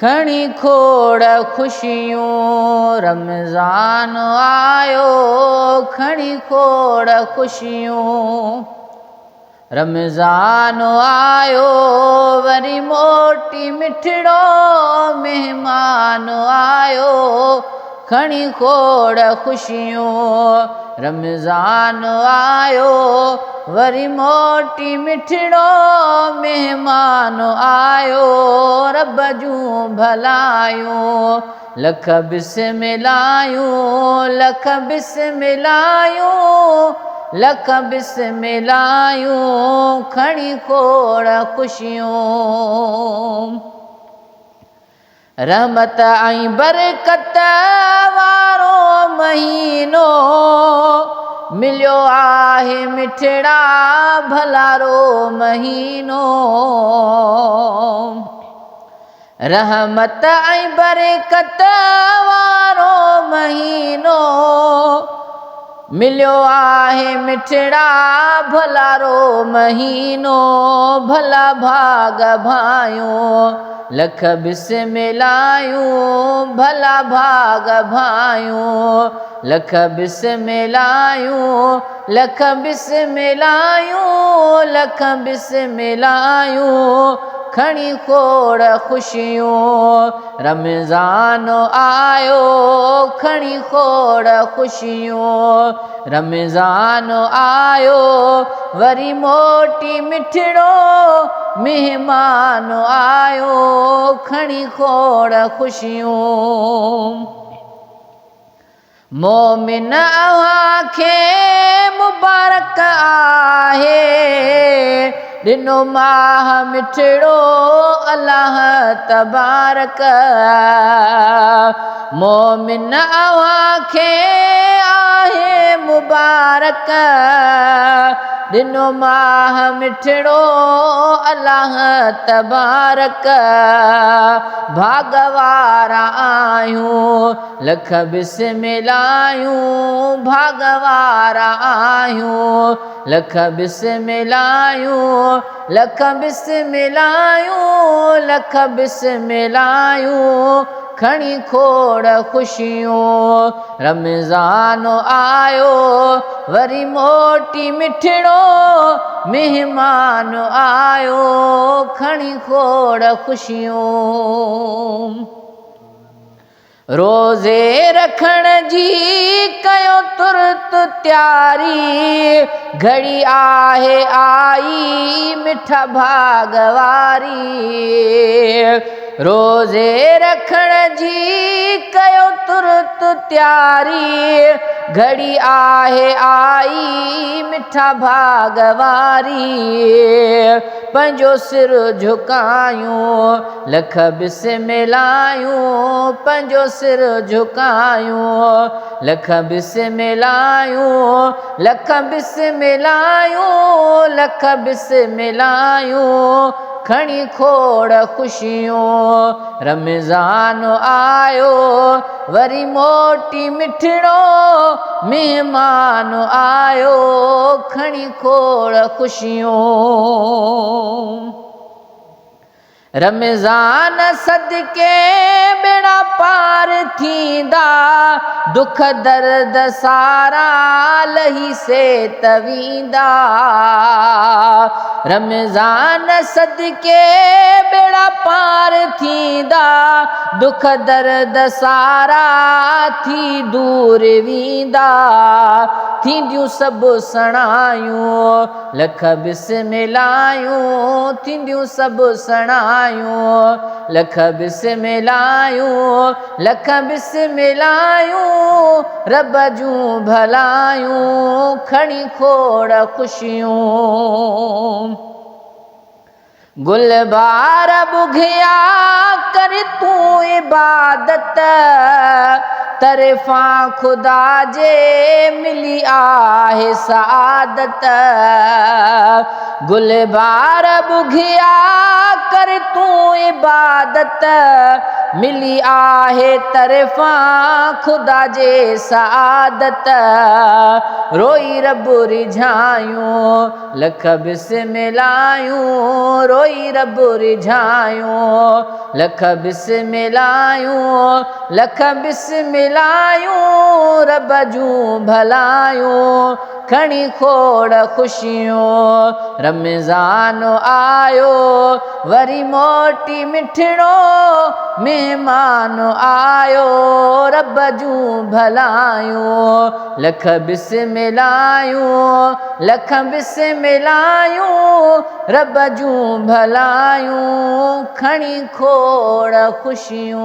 खणी खोड़ खुशियों रमज़ान आयो, खणी खोड़ खुशियों रमज़ान आयो, वरी मोटी मिठड़ो मेहमान आयो, खणी खोड़ खुशियों रमज़ान आयो, वरी मोटी मिठड़ो मेहमान आयो, रब जूं भलायूं लख बिस्मिलायूं, लख बिस्मिलायूं, लख बिस्मिलायूं, खणी खोड़ खुशियों रहमत ऐं बरकत वारो महीनो मिलियो आहे, मिठड़ा भलारो महीनो। रहमत ऐं बरकत वारो महीनो मिलियो आहे, मिठड़ा भलारो महीनो, भला भाग भायूं लख बिस्मिलायूं, भला भाग भायूं लख बिस्मिलायूं, लख बिस्मिलायूं, लख बिस्मिलायूं, खणी खोड़ खुशियों रमज़ान आयो, खणी खोड़ खुशियों रमज़ान आयो, वरी मोटी मिठड़ो मेहमान आयो, खणी खोड़ खुशियों। मोमिन अव्हांखे मुबारक आहे, ॾिनो माह मिठड़ो अल्लाह तबारक। मोमिन अव्हांखे आहे मुबारक, ॾिनो माह मिठड़ो अल्लाह तबारक। भाग वारा आहियूं लख बिस्मिलायूं, भाग वारा आहियूं लख बिस्मिलायूं, लख बिस्मिलायूं, लख बिस्मिलायूं, खणी खोड़ खुशियों रमज़ान आयो, वरी मोटी मिठड़ो मेहमान आयो, खणी खोड़ खुशियों। रोज़े रखण जी कयो तुर्त त्यारी, घड़ी आहे आई मिठा भाग वारी। रोज़े रखण जी कयो तुर्त त्यारी, घड़ी आहे आई मिठा भाग वारी। पंहिंजो सिर झुकायूं लख बिस्मिलायूं, पंहिंजो सिर झुकायूं लख बिस्मिलायूं, लख बिस्मिलायूं, लख बिस्मिलायूं, खणी खोड़ खुशियों रमज़ान आयो, वरी मोटी मिठड़ो मेहमान आयो, खणी खोड़ खुशियों। रमज़ान सदके बेड़ा पार थींदा, दुख दर्द सारा लही से तवींदा। रमज़ान सदके बेड़ा पार थींदा, दुख दर्द सारा थी दूर वींदा। थींदियूं सभु सणायूं लख बिस्मिलायूं, थींदियूं सभु सणायूं लख बिस्मिलायूं, लख बिस्मिलायूं, रब जूं भलायूं, खणी खोड़ खुशियों। गुलबार बुघिया कर तूं इबादत, तरफ़ां खुदा जे मिली आहे सआदत। गुलबार बुघिया कर तूं इबादत, मिली आहे तरफ़ा खुदा जे सआदत। रोई रब रिझायूं लख बिस्मिलायूं, रोई रब रिझायूं लख बिस्मिलायूं, लख बिस्मिलायूं रब जूं भलायूं खणी खोड़ ख़ुशियूं। रमज़ान आयो वरी मोटी मिठड़ो मेहमान आयो रब जूं भलायूं। लख बिस्मिलायूं, लख बिस्मिलायूं रब जूं भलायूं खणी खोड़ ख़ुशियूं।